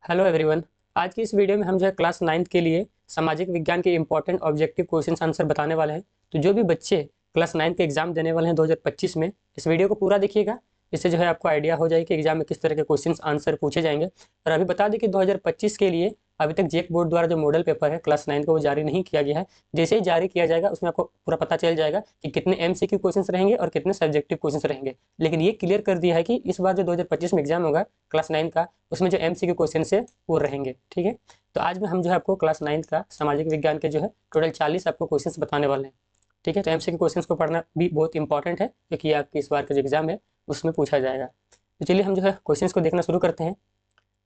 Hello everyone. आज की इस वीडियो में हम जो है क्लास 9th के लिए सामाजिक विज्ञान के इंपॉर्टेंट ऑब्जेक्टिव क्वेश्चन आंसर बताने वाले हैं। तो जो भी बच्चे क्लास 9th के एग्जाम देने वाले हैं 2025 में, इस वीडियो को पूरा देखिएगा। इससे जो है आपको आइडिया हो जाए कि एग्जाम में किस तरह के क्वेश्चन आंसर पूछे जाएंगे। और अभी बता दें कि 2025 के लिए अभी तक जेक बोर्ड द्वारा जो मॉडल पेपर है क्लास 9 का वो जारी नहीं किया गया है। जैसे ही जारी किया जाएगा उसमें आपको पूरा पता चल जाएगा कि कितने MCQ क्वेश्चंस रहेंगे और कितने सब्जेक्टिव क्वेश्चंस रहेंगे। लेकिन ये क्लियर कर दिया है कि इस बार जो 2025 में एग्जाम होगा क्लास 9 का, उसमें जो MCQ क्वेश्चन है वो रहेंगे। ठीक है, तो आज में हम जो है आपको क्लास 9 का सामाजिक विज्ञान के जो है टोटल 40 आपको क्वेश्चंस बताने वाले हैं। ठीक है, तो MCQ क्वेश्चंस को पढ़ना भी बहुत इंपॉर्टेंट है क्योंकि ये आपकी इस बार का जो एग्जाम है उसमें पूछा जाएगा। तो चलिए हम जो है क्वेश्चंस को देखना शुरू करते हैं।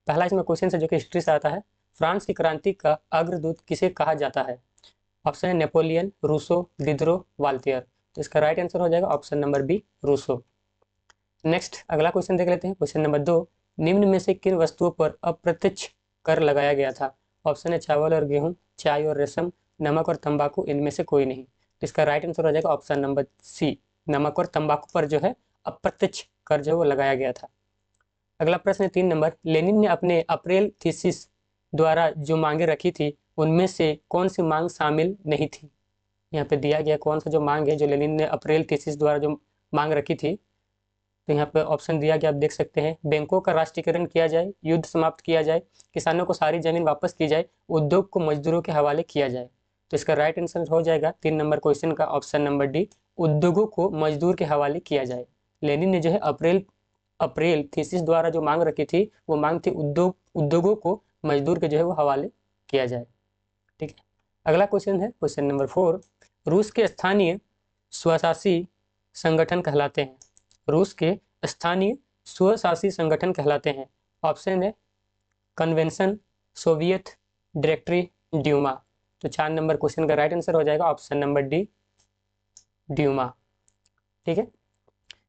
पहला इसमें क्वेश्चन है जो कि हिस्ट्री से आता है। फ्रांस की क्रांति का अग्रदूत किसे कहा जाता है? ऑप्शन है नेपोलियन, रूसो, दिदरो, वाल्टियर। तो इसका राइट आंसर हो जाएगा option number B, Rousseau. Next अगला क्वेश्चन देख लेते हैं। क्वेश्चन नंबर 2, निम्न में से किन वस्तुओं पर अप्रत्यक्ष कर लगाया गया था? ऑप्शन है चावल और गेहूं, चाय और रेशम, नमक और तंबाकू, इनमें से कोई नहीं। तो इसका राइट आंसर हो जाएगा ऑप्शन नंबर सी, नमक और तंबाकू पर जो है अप्रत्यक्ष कर जो है वो लगाया गया था। अगला प्रश्न है 3 नंबर, लेनिन ने अपने अप्रैल थीसिस द्वारा जो मांगे रखी थी उनमें से कौन सी मांग शामिल नहीं थी? यहाँ पे दिया गया कौन सा जो मांग है जो लेनिन ने अप्रैल थीसिस द्वारा जो मांग रखी थी। तो यहाँ पे ऑप्शन दिया गया, आप देख सकते हैं। बैंकों का राष्ट्रीयकरण किया जाए, युद्ध समाप्त किया जाए, किसानों को सारी जमीन वापस की जाए, उद्योग को मजदूरों के हवाले किया जाए। तो इसका राइट आंसर हो जाएगा 3 नंबर क्वेश्चन का ऑप्शन नंबर डी, उद्योगों को मजदूर के हवाले किया जाए। लेनिन ने जो है अप्रैल अप्रैल थीसिस द्वारा जो मांग रखी थी वो मांग थी उद्योगों को मजदूर के जो है वो हवाले किया जाए। ठीक है, अगला क्वेश्चन है क्वेश्चन नंबर 4, रूस के स्थानीय स्वशासी संगठन कहलाते हैं? रूस के स्थानीय स्वशासी संगठन कहलाते हैं। ऑप्शन है कन्वेंशन, सोवियत, डायरेक्टरी, ड्यूमा। तो 4 नंबर क्वेश्चन का राइट आंसर हो जाएगा ऑप्शन नंबर डी, ड्यूमा। ठीक है,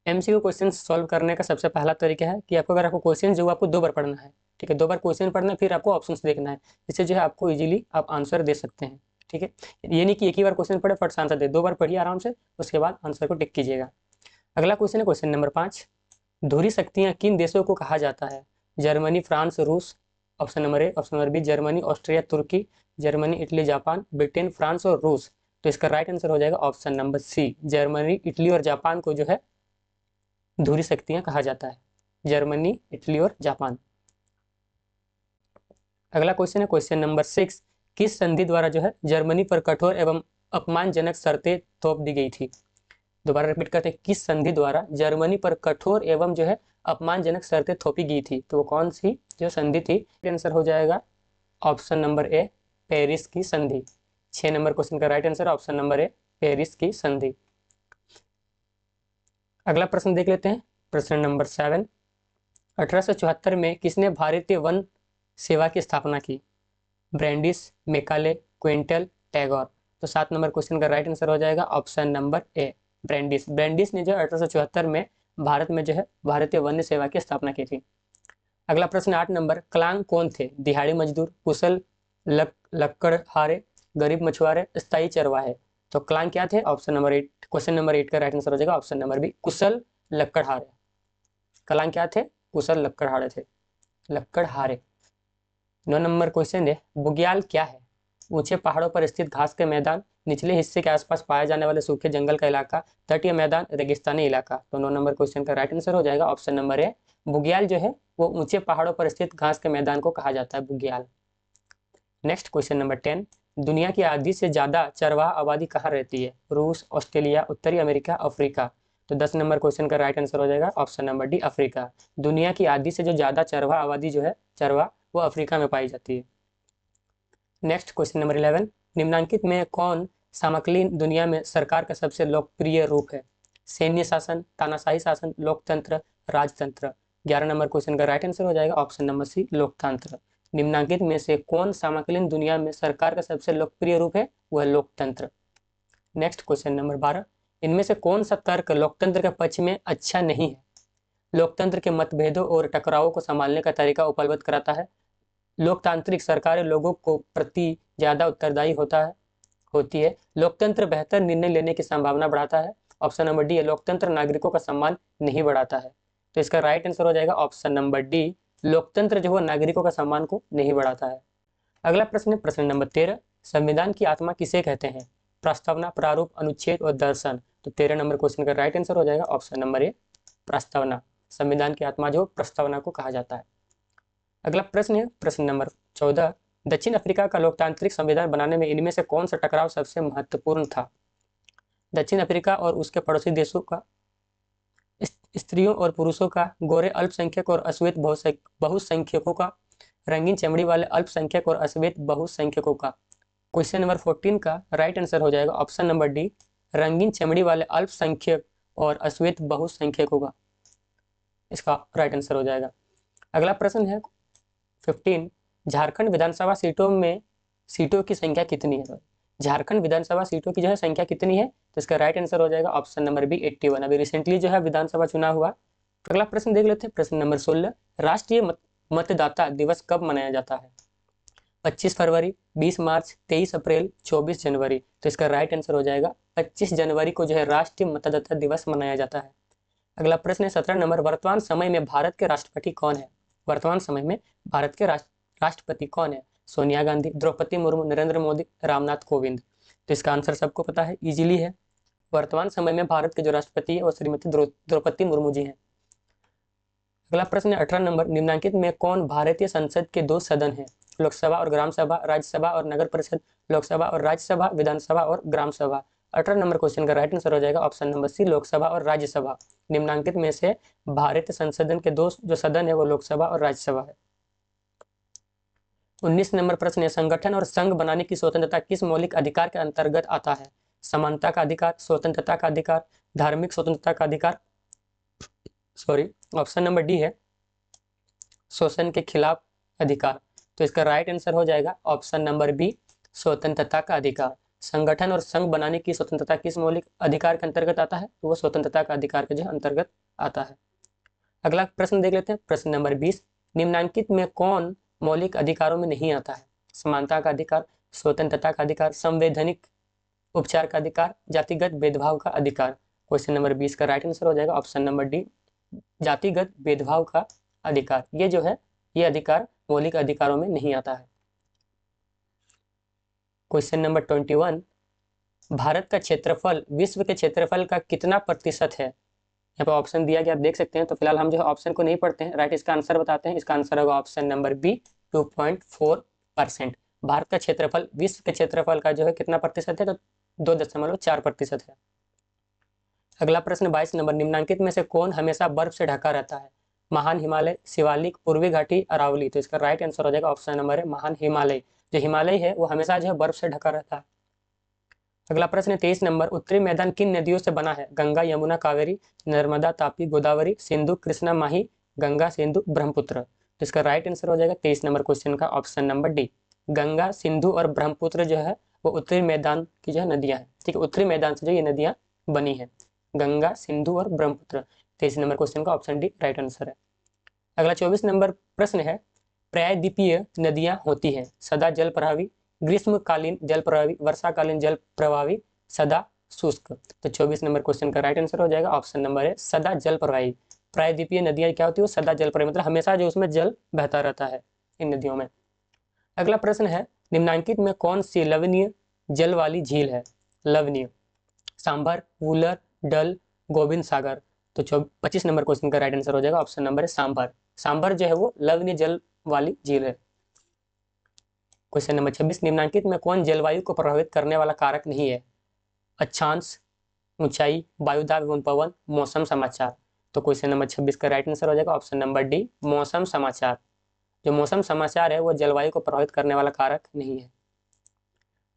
MCQ क्वेश्चन सॉल्व करने का सबसे पहला तरीका है कि आपको क्वेश्चन जो आपको 2 बार पढ़ना है। ठीक है, 2 बार क्वेश्चन पढ़ना है, फिर आपको ऑप्शंस देखना है। इससे जो है आपको इजीली आप आंसर दे सकते हैं। ठीक है, ये नहीं कि एक ही बार क्वेश्चन पढ़े फट से आंसर दे, 2 बार पढ़िए आराम से, उसके बाद आंसर को टिक कीजिएगा। अगला क्वेश्चन है क्वेश्चन नंबर 5, धुरी शक्तियाँ किन देशों को कहा जाता है? जर्मनी, फ्रांस, रूस। Option number A, option number B Germany, Austria, तुर्की, Germany, Italy, Japan, Britain, France और रूस। तो इसका राइट आंसर हो जाएगा option number C, Germany, Italy और जापान को जो है धुरी शक्तियां कहा जाता है। जर्मनी, इटली और जापान। अगला क्वेश्चन है क्वेश्चन नंबर 6, किस संधि द्वारा जो है जर्मनी पर कठोर एवं अपमानजनक शर्तें थोप दी गई थी? दोबारा रिपीट करते हैं, किस संधि द्वारा जर्मनी पर कठोर एवं जो है अपमानजनक शर्तें थोपी गई थी? तो वो कौन सी जो संधि थी? आंसर हो जाएगा ऑप्शन नंबर ए, पेरिस की संधि। 6 नंबर क्वेश्चन का राइट आंसर ऑप्शन नंबर ए, पेरिस की संधि। अगला प्रश्न देख लेते हैं, प्रश्न नंबर 7, 1874 में किसने भारतीय वन सेवा की स्थापना की? ब्रैंडिस, मेकाले, क्विंटल, टैगोर। तो 7 नंबर क्वेश्चन का राइट आंसर हो जाएगा option number A, Brandis. Brandis ने जो 1874 में भारत में जो है भारतीय वन सेवा की स्थापना की थी। अगला प्रश्न 8 नंबर, क्लांग कौन थे? दिहाड़ी मजदूर, कुशल लकड़हारे, गरीब मछुआरे, स्थायी चरवाहे। तो क्लांग क्या थे? ऑप्शन नंबर 8, क्वेश्चन नंबर 8 का राइट आंसर हो जाएगा ऑप्शन नंबर बी, कुशल लकड़हारे। क्लांग क्या थे? कुशल लकड़हारे थे, लकड़हारे। 9 नंबर क्वेश्चन है, बुग्याल क्या है? ऊंचे पहाड़ों पर स्थित घास के मैदान, निचले हिस्से के आसपास पाए जाने वाले सूखे जंगल का इलाका, तटीय मैदान, रेगिस्तानी इलाका। तो 9 नंबर क्वेश्चन का राइट आंसर हो जाएगा ऑप्शन नंबर ए, बुग्याल जो है वो ऊंचे पहाड़ों पर स्थित घास के मैदान को कहा जाता है बुग्याल। नेक्स्ट क्वेश्चन नंबर 10, दुनिया की आधी से ज्यादा चरवाहा आबादी कहाँ रहती है? रूस, ऑस्ट्रेलिया, उत्तरी अमेरिका, अफ्रीका। तो 10 नंबर क्वेश्चन का राइट आंसर हो जाएगा ऑप्शन नंबर डी, अफ्रीका। दुनिया की आधी से जो ज्यादा चरवाहा आबादी जो है चरवाहा वो अफ्रीका में पाई जाती है। नेक्स्ट क्वेश्चन नंबर 11, निम्नलिखित में कौन समकालीन दुनिया में सरकार का सबसे लोकप्रिय रूप है? सैन्य शासन, तानाशाही शासन, लोकतंत्र, राजतंत्र। 11 नंबर क्वेश्चन का राइट आंसर हो जाएगा ऑप्शन नंबर सी, लोकतंत्र। निम्नलिखित में से कौन समकालीन दुनिया में सरकार का सबसे लोकप्रिय रूप है? वह लोकतंत्र। नेक्स्ट क्वेश्चन नंबर 12, इनमें से कौन सा तर्क लोकतंत्र के पक्ष में अच्छा नहीं है? लोकतंत्र के मतभेदों और टकरावों को संभालने का तरीका उपलब्ध कराता है, लोकतांत्रिक सरकारें लोगों को प्रति ज्यादा उत्तरदायी होती है, लोकतंत्र बेहतर निर्णय लेने की संभावना बढ़ाता है। ऑप्शन नंबर डी है, लोकतंत्र नागरिकों का सम्मान नहीं बढ़ाता है। तो इसका राइट आंसर हो जाएगा ऑप्शन नंबर डी, लोकतंत्र जो है नागरिकों का सम्मान को नहीं बढ़ाता है। अगला प्रश्न है प्रश्न नंबर 13, संविधान की आत्मा किसे कहते हैं? प्रस्तावना, प्रारूप, अनुच्छेद और दर्शन। तो 13 नंबर क्वेश्चन का राइट आंसर हो जाएगा ऑप्शन नंबर ए, प्रस्तावना। संविधान की आत्मा जो प्रस्तावना को कहा जाता है। अगला प्रश्न है प्रश्न नंबर 14, दक्षिण अफ्रीका का लोकतांत्रिक संविधान बनाने में इनमें से कौन सा टकराव सबसे महत्वपूर्ण था? दक्षिण अफ्रीका और उसके पड़ोसी देशों का स्त्रियों और पुरुषों का, गोरे अल्पसंख्यक और अश्वेत बहुसंख्यकों का, रंगीन चमड़ी वाले अल्पसंख्यक और अश्वेत बहुसंख्यकों का। क्वेश्चन नंबर 14 का राइट आंसर हो जाएगा ऑप्शन नंबर डी, रंगीन चमड़ी वाले अल्पसंख्यक और अश्वेत बहुसंख्यकों का इसका राइट आंसर हो जाएगा। अगला प्रश्न है 15, झारखंड विधानसभा सीटों की संख्या कितनी है? झारखंड विधानसभा सीटों की जो है संख्या कितनी है? तो इसका राइट आंसर हो जाएगा ऑप्शन नंबर बी 81। अभी रिसेंटली जो है विधानसभा चुनाव हुआ। अगला प्रश्न देख लेते हैं प्रश्न नंबर 16, राष्ट्रीय मतदाता दिवस कब मनाया जाता है? 25 फरवरी, 20 मार्च, 23 अप्रैल, 24 जनवरी। तो इसका राइट आंसर हो जाएगा 25 जनवरी को जो है राष्ट्रीय मतदाता दिवस मनाया जाता है। अगला प्रश्न है 17 नंबर, वर्तमान समय में भारत के राष्ट्रपति कौन है? वर्तमान समय में भारत के राष्ट्रपति कौन है? सोनिया गांधी, द्रौपदी मुर्मू, नरेंद्र मोदी, रामनाथ कोविंद। तो इसका आंसर सबको पता है, इजीली है। वर्तमान समय में भारत के जो राष्ट्रपति है वो श्रीमती द्रौपदी मुर्मू जी हैं। अगला प्रश्न है 18 नंबर, निम्नलिखित में कौन भारतीय संसद के 2 सदन हैं? लोकसभा और ग्राम सभा, राज्यसभा और नगर परिषद, लोकसभा और राज्यसभा, विधानसभा और ग्राम सभा। 18 नंबर क्वेश्चन का राइट आंसर हो जाएगा ऑप्शन नंबर सी, लोकसभा और राज्यसभा। निम्नलिखित में से भारतीय संसद के 2 जो सदन है वो लोकसभा और राज्यसभा है। 19 नंबर प्रश्न है, संगठन और संघ बनाने की स्वतंत्रता किस मौलिक अधिकार के अंतर्गत आता है? समानता का अधिकार, स्वतंत्रता का अधिकार, धार्मिक स्वतंत्रता का अधिकार, ऑप्शन नंबर डी है शोषण के खिलाफ अधिकार। तो इसका राइट आंसर हो जाएगा ऑप्शन नंबर बी, स्वतंत्रता का अधिकार। संगठन और संघ बनाने की स्वतंत्रता किस मौलिक अधिकार के अंतर्गत आता है? तो वो स्वतंत्रता का अधिकार के जो अंतर्गत आता है। अगला प्रश्न देख लेते हैं प्रश्न नंबर 20, निम्नलिखित में कौन मौलिक अधिकारों में नहीं आता है? समानता का अधिकार, स्वतंत्रता का अधिकार, संवैधानिक उपचार का अधिकार, जातिगत भेदभाव का अधिकार। क्वेश्चन नंबर 20 का राइट आंसर हो जाएगा ऑप्शन नंबर डी, जातिगत भेदभाव का अधिकार। ये जो है ये अधिकार मौलिक अधिकारों में नहीं आता है। क्वेश्चन नंबर 21, भारत का क्षेत्रफल विश्व के क्षेत्रफल का कितना प्रतिशत है? यहाँ पर ऑप्शन दिया गया आप देख सकते हैं। तो फिलहाल हम जो है ऑप्शन को नहीं पढ़ते हैं, राइट इसका आंसर बताते हैं। इसका आंसर होगा ऑप्शन नंबर बी, 2.4%। भारत का क्षेत्रफल विश्व के क्षेत्रफल का जो है कितना प्रतिशत है? तो 2.4% है। अगला प्रश्न 22 नंबर, निम्नलिखित में से कौन हमेशा बर्फ से ढका रहता है? महान हिमालय, शिवालिक, पूर्वी घाटी, अरावली। तो इसका राइट आंसर हो जाएगा ऑप्शन नंबर है महान हिमालय। जो हिमालय है वो हमेशा जो है बर्फ से ढका रहता है। अगला प्रश्न 23 नंबर, उत्तरी मैदान किन नदियों से बना है? गंगा, यमुना, कावेरी, नर्मदा, तापी, गोदावरी, सिंधु, कृष्णा, माही, गंगा, सिंधु, ब्रह्मपुत्र। तो इसका राइट आंसर हो जाएगा 23 नंबर क्वेश्चन का option number D, Ganga, Sindhu और ब्रह्मपुत्र जो है वो उत्तरी मैदान की जो है नदियां हैं। ठीक है, उत्तरी मैदान से जो ये नदियां बनी है, गंगा, सिंधु और ब्रह्मपुत्र। 23 नंबर क्वेश्चन का ऑप्शन डी राइट आंसर है। अगला 24 नंबर प्रश्न है, प्रायद्वीपीय नदियां होती हैं सदा जल प्रवाही, ग्रीष्मकालीन जल प्रवाही, वर्षाकालीन जल प्रवाही, सदा शुष्क। तो 24 नंबर क्वेश्चन का राइट आंसर हो जाएगा ऑप्शन नंबर है सदा जल प्रवाही। प्रायद्वीपीय नदियां क्या होती है? सदा जल प्रवाही, मतलब हमेशा जो उसमें जल बहता रहता है इन नदियों में। अगला प्रश्न है, निम्नलिखित में कौन सी लवणीय जल वाली झील है? लवणीय, सांभर, वुलर, डल, गोविंद सागर। तो 25 नंबर क्वेश्चन का राइट आंसर हो जाएगा ऑप्शन नंबर है सांभर। सांभर जो है वो लवणीय जल वाली झील है। क्वेश्चन नंबर 26, निम्नलिखित में कौन जलवायु को प्रभावित करने वाला कारक नहीं है? अक्षांश, ऊंचाई, वायुदाब एवं पवन, मौसम समाचार। तो क्वेश्चन नंबर 26 का राइट आंसर हो जाएगा ऑप्शन नंबर डी, मौसम समाचार। जो मौसम समाचार है वो जलवायु को प्रभावित करने वाला कारक नहीं है।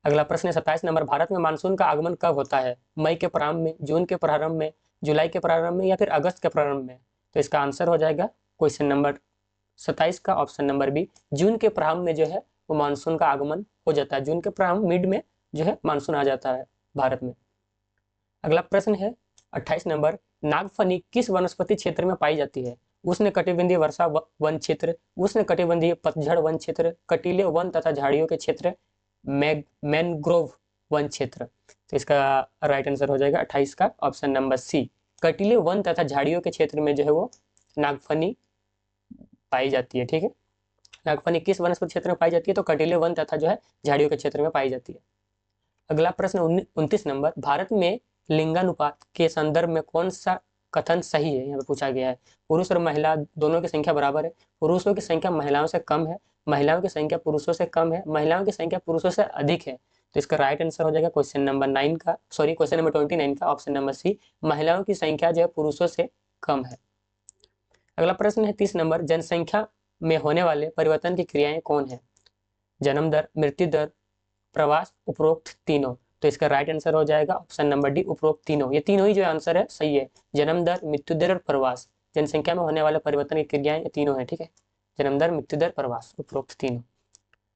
अगला प्रश्न है 27 नंबर, भारत में मानसून का आगमन कब होता है? मई के प्रारंभ में, जून के प्रारंभ में, जुलाई के प्रारंभ में या फिर अगस्त के प्रारंभ में? तो इसका आंसर हो जाएगा क्वेश्चन नंबर 27 का ऑप्शन नंबर बी, जून के प्रारंभ में जो है वो मानसून का आगमन हो जाता है। जून के प्रारंभ मिड में जो है मानसून आ जाता है भारत में। अगला प्रश्न है 28 नंबर, नागफनी किस वनस्पति क्षेत्र में पाई जाती है? उष्ण कटिबंधीय वर्षा वन क्षेत्र, उष्ण कटिबंधीय पतझड़ वन क्षेत्र, कटीले वन तथा झाड़ियों के क्षेत्र, मैनग्रोव वन क्षेत्र। तो इसका राइट आंसर हो जाएगा 28 का ऑप्शन नंबर सी, कटीले वन तथा झाड़ियों के क्षेत्र में जो है वो नागफनी पाई जाती है। ठीक है, लगभग 21 वनस्पति क्षेत्र में पाई जाती है, तो कटीले वन तथा जो है झाड़ियों के क्षेत्र में पाई जाती है। अगला प्रश्न 29 नंबर, भारत में लिंगानुपात के संदर्भ में कौन सा कथन सही है, यहाँ पे पूछा गया है। पुरुष और महिला दोनों की संख्या बराबर है, पुरुषों की संख्या महिलाओं से कम है, महिलाओं की संख्या पुरुषों से कम है, महिलाओं की संख्या पुरुषों से अधिक है। तो इसका राइट आंसर हो जाएगा क्वेश्चन नंबर 9 का, सॉरी क्वेश्चन नंबर 29 का ऑप्शन नंबर सी, महिलाओं की संख्या जो है पुरुषों से कम है। अगला प्रश्न है 30 नंबर, जनसंख्या में होने वाले परिवर्तन की क्रियाएं कौन है। जन्म दर, मृत्यु दर, प्रवास, उपरोक्त तीनों। तो इसका राइट आंसर हो जाएगा ऑप्शन नंबर डी, उपरोक्त तीनों। ये तीनों ही जो आंसर है सही है, जन्म दर, मृत्यु दर और प्रवास। जनसंख्या में होने वाले परिवर्तन की क्रियाएं ये तीनों है। ठीक है, जन्म दर, मृत्यु दर, प्रवास, उपरोक्त तीनों।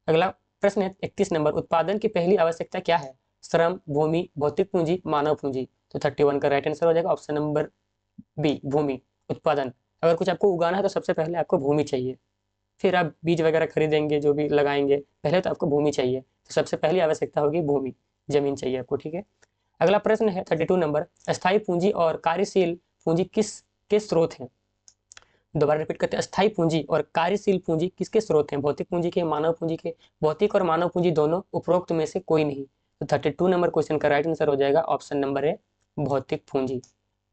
अगला प्रश्न है 31 नंबर, उत्पादन की पहली आवश्यकता क्या है। श्रम, भूमि, भौतिक पूंजी, मानव पूंजी। तो 31 का राइट आंसर हो जाएगा ऑप्शन नंबर बी, भूमि। उत्पादन, अगर कुछ आपको उगाना है तो सबसे पहले आपको भूमि चाहिए, फिर आप बीज वगैरह खरीदेंगे, जो भी लगाएंगे, पहले तो आपको भूमि चाहिए। तो सबसे पहली आवश्यकता होगी भूमि, जमीन चाहिए आपको। ठीक है, अगला प्रश्न है 32 नंबर, अस्थायी पूंजी और कार्यशील पूंजी किसके स्रोत हैं। दोबारा रिपीट करते हैं, अस्थायी पूंजी और कार्यशील पूंजी किसके स्रोत हैं। भौतिक पूंजी के, मानव पूंजी के। भौतिक और मानव पूंजी दोनों, उपरोक्त में से कोई नहीं। तो 32 नंबर क्वेश्चन का राइट आंसर हो जाएगा ऑप्शन नंबर ए, भौतिक पूंजी।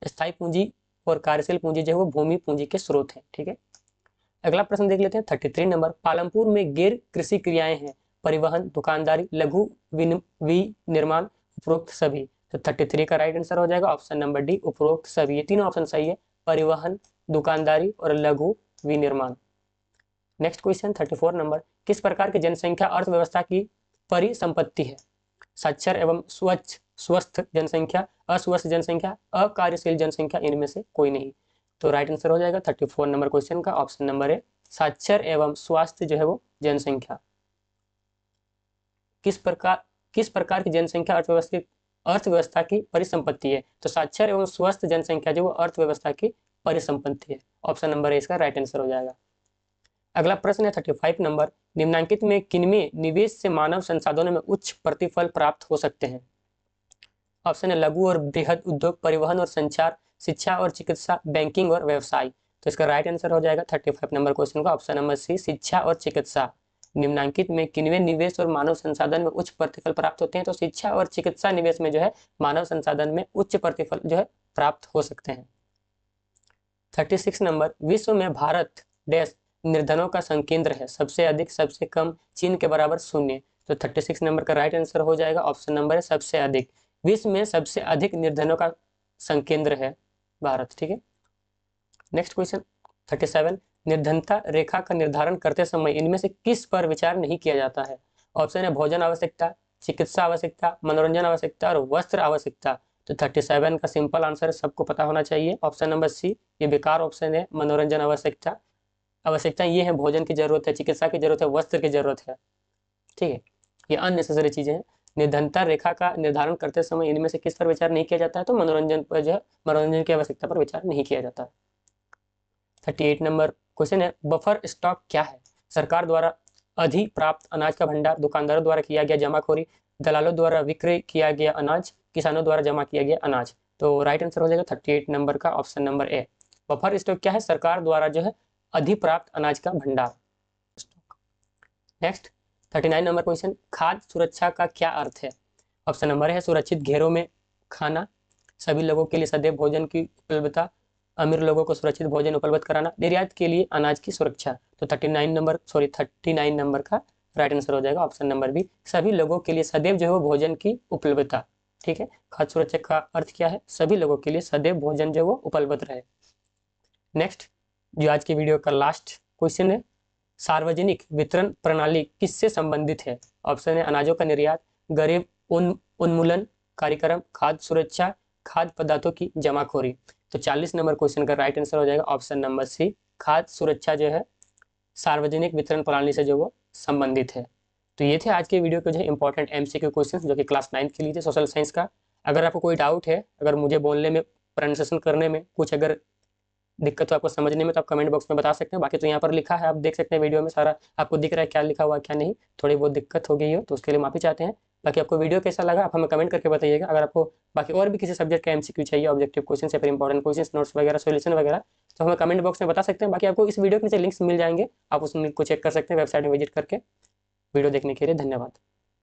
अस्थायी पूंजी और कार्यशील पूंजी जो है वो भूमि पूंजी के स्रोत है। ठीक है, अगला प्रश्न देख लेते हैं 33 नंबर, पालमपुर में गैर कृषि क्रियाएं हैं। परिवहन, दुकानदारी, लघु विनिर्माण, उपरोक्त सभी। तो 33 का राइट आंसर हो जाएगा ऑप्शन नंबर डी, उपरोक्त सभी। ये तीनों ऑप्शन सही है, परिवहन, दुकानदारी और लघु विनिर्माण। नेक्स्ट क्वेश्चन 34 नंबर, किस प्रकार की जनसंख्या अर्थव्यवस्था की परिसंपत्ति है। साक्षर एवं स्वच्छ स्वस्थ जनसंख्या, अस्वस्थ जनसंख्या, अकार्यशील जनसंख्या, इनमें से कोई नहीं। तो राइट आंसर हो जाएगा 34 नंबर क्वेश्चन का ऑप्शन नंबर ए, साक्षर एवं स्वास्थ्य जो है वो जनसंख्या। किस प्रकार की जनसंख्या अर्थव्यवस्था की परिसंपत्ति है। तो साक्षर एवं स्वस्थ जनसंख्या जो वो अर्थव्यवस्था की परिसंपत्ति है। ऑप्शन नंबर ए इसका राइट आंसर हो जाएगा। अगला प्रश्न है 35 नंबर, निम्नलिखित में किनमें निवेश से मानव संसाधनों में उच्च प्रतिफल प्राप्त हो सकते हैं। ऑप्शन है लघु और बृहद उद्योग, परिवहन और संचार, शिक्षा और चिकित्सा, बैंकिंग और व्यवसाय। तो इसका राइट आंसर हो जाएगा 35 नंबर क्वेश्चन का ऑप्शन नंबर सी, शिक्षा और चिकित्सा। निम्नलिखित में किनमें निवेश और मानव संसाधन में उच्च प्रतिफल प्राप्त होते हैं। तो शिक्षा और चिकित्सा निवेश में जो है मानव संसाधन में उच्च प्रतिफल जो है प्राप्त हो सकते हैं। 36 नंबर, विश्व में भारत देश निर्धनों का संकेंद्र है। सबसे अधिक, सबसे कम, चीन के बराबर, शून्य। तो 36 नंबर का राइट आंसर हो जाएगा ऑप्शन नंबर है सबसे अधिक। विश्व में सबसे अधिक निर्धनों का संकेंद्र है भारत। ठीक है, नेक्स्ट क्वेश्चन 37, निर्धनता रेखा का निर्धारण करते समय इनमें से किस पर विचार नहीं किया जाता है। ऑप्शन है भोजन आवश्यकता, चिकित्सा आवश्यकता, मनोरंजन आवश्यकता और वस्त्र आवश्यकता। तो 37 का सिंपल आंसर सबको पता होना चाहिए, ऑप्शन नंबर सी, ये बेकार ऑप्शन है। मनोरंजन आवश्यकता, आवश्यकता ये है, भोजन की जरूरत है, चिकित्सा की जरूरत है, वस्त्र की जरूरत है। ठीक है, ये अननेसेसरी चीजें हैं। निर्धनता रेखा का निर्धारण करते समय इनमें से किस पर विचार नहीं किया जाता है। तो मनोरंजन पर जो है, मनोरंजन की आवश्यकता पर विचार नहीं किया जाता। 38 नंबर क्वेश्चन है, बफर स्टॉक क्या है। सरकार द्वारा अधिप्राप्त अनाज का भंडार, दुकानदारों द्वारा किया गया जमाखोरी, दलालों द्वारा विक्रय किया गया अनाज, किसानों द्वारा जमा किया गया अनाज। तो राइट आंसर हो जाएगा 38 नंबर का ऑप्शन नंबर ए, बफर स्टॉक क्या है, सरकार द्वारा जो है अधिप्राप्त अनाज का भंडार। नेक्स्ट 39 नंबर क्वेश्चन, खाद्य सुरक्षा का क्या अर्थ है। ऑप्शन नंबर है सुरक्षित घेरों में खाना, सभी लोगों के लिए सदैव भोजन की उपलब्धता, अमीर लोगों को सुरक्षित भोजन उपलब्ध कराना, निर्यात के लिए अनाज की सुरक्षा। तो 39 नंबर का राइट आंसर हो जाएगा ऑप्शन नंबर बी, सभी लोगों के लिए सदैव जो है भोजन की उपलब्धता। ठीक है, खाद्य सुरक्षा का अर्थ क्या है, सभी लोगों के लिए सदैव भोजन जो वो उपलब्ध रहे। नेक्स्ट जो आज की वीडियो का लास्ट क्वेश्चन है, सार्वजनिक वितरण प्रणाली किससे संबंधित है। ऑप्शन है अनाजों का निर्यात, गरीब उन्मूलन कार्यक्रम, खाद्य सुरक्षा, खाद्य पदार्थों की जमाखोरी। तो 40 नंबर क्वेश्चन का राइट आंसर हो जाएगा ऑप्शन नंबर सी, खाद्य सुरक्षा जो है सार्वजनिक वितरण प्रणाली से जो वो संबंधित है। तो ये थे आज के वीडियो के जो है इंपॉर्टेंट MCQ क्वेश्चन जो कि क्लास 9 के लिए थे सोशल साइंस का। अगर आपको कोई डाउट है, अगर मुझे बोलने में, प्रोनाउंसिएशन करने में कुछ अगर दिक्कत हो आपको समझने में, तो आप कमेंट बॉक्स में बता सकते हैं। बाकी तो यहाँ पर लिखा है, आप देख सकते हैं वीडियो में सारा आपको दिख रहा है क्या लिखा हुआ क्या नहीं। थोड़ी बहुत दिक्कत हो गई हो तो उसके लिए माफी चाहते हैं। बाकी आपको वीडियो कैसा लगा आप हमें कमेंट करके बताइएगा। अगर आपको बाकी और भी किसी सब्जेक्ट का एमसीक्यू चाहिए, ऑब्जेक्टिव क्वेश्चन या फिर इंपॉर्टेंट क्वेश्चन, नोट्स वगैरह, सॉल्यूशन वगैरह, तो हमें कमेंट बॉक्स में बता सकते हैं। बाकी आपको इस वीडियो के नीचे लिंक्स मिल जाएंगे, आप उस लिंक को चेक कर सकते हैं वेबसाइट में विजिट करके। वीडियो देखने के लिए धन्यवाद।